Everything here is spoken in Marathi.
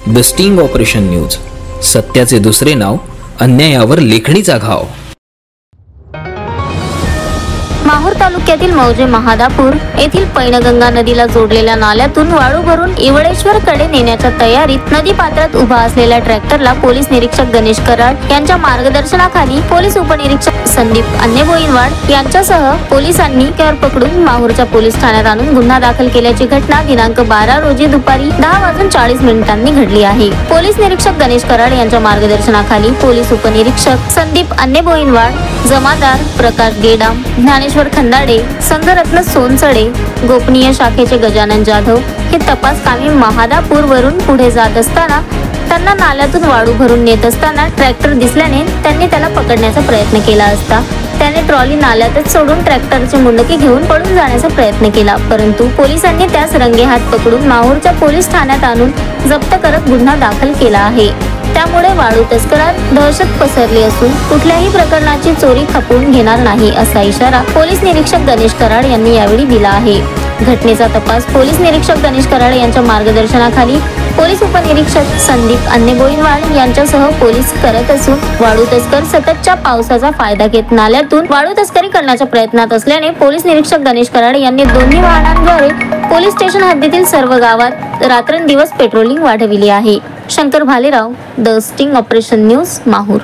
द स्टिंग ऑपरेशन न्यूज, सत्याचे दुसरे नाव, अन्यायावर लेखणीचा घाव। माहूर तालुक्यातील मौजे महादापूर येथील पैनगंगा नदीला जोडलेल्या नाल्यातून वाळू भरून इवळेश्वर कडे नेण्याच्या तयारीत नदी पात्रात उभा असलेल्या ट्रॅक्टरला पोलीस निरीक्षक गणेश कराड यांच्या मार्गदर्शनाखाली पोलीस उपनिरीक्षक संदीप अन्नेबोईनवाड यांच्यासह पोलिसांनी कार पकडून माहूरच्या पोलीस ठाण्यात आणून गुन्हा दाखल केल्याची घटना दिनांक 12 रोजी दुपारी 10:40 घडली आहे। पोलीस निरीक्षक गणेश कराड यांच्या मार्गदर्शनाखाली पोलीस उपनिरीक्षक संदीप अन्नेबोईनवाड, जमादार प्रकाश गेडाम, ज्ञानेश्वर खंदाडे, संघरत्न सोनसडे, गोपनीय शाखेचे गजानन जाधव हे तपास कामी महादापूर वरून पुढे जात असताना त्यांना नाल्यातून वाळू भरून नेत असताना ट्रॅक्टर दिसल्याने त्यांनी त्याला पकडण्याचा प्रयत्न केला असता त्याने ट्रॉली नाल्यातच सोडून ट्रॅक्टरची मुंडकी घेऊन पळून जाण्याचा प्रयत्न केला, परंतु पोलिसांनी त्यास रंगेहात पकडून माहूरच्या पोलीस ठाण्यात आणून जप्त करत गुन्हा दाखल केला आहे। त्यामुळे वाळू तस्करात दहशत पसरली असून कुठल्याही प्रकरणाची चोरी खपवून घेणार नाही असा इशारा पोलीस निरीक्षक गणेश कराड यांनी यावेळी दिला आहे। घटनेचा तपास पोलीस निरीक्षक गणेश कराड यांच्या मार्गदर्शनाखाली पोलीस उपनिरीक्षक संदीप अन्नेबोईनवाड यांच्यासह पोलीस करत असून वाळू तस्कर सततच्या पावसाचा फायदा घेत नाल्यातून वाळू तस्करी करण्याच्या प्रयत्नात असल्याने पोलीस निरीक्षक गणेश कराड यांनी दोन्ही वाहनांद्वारे पोलीस स्टेशन हद्दीतील सर्व गावात रात्रंदिवस पेट्रोलिंग वाढविली आहे। Shankar Bhalerao, the sting operation news, Mahur.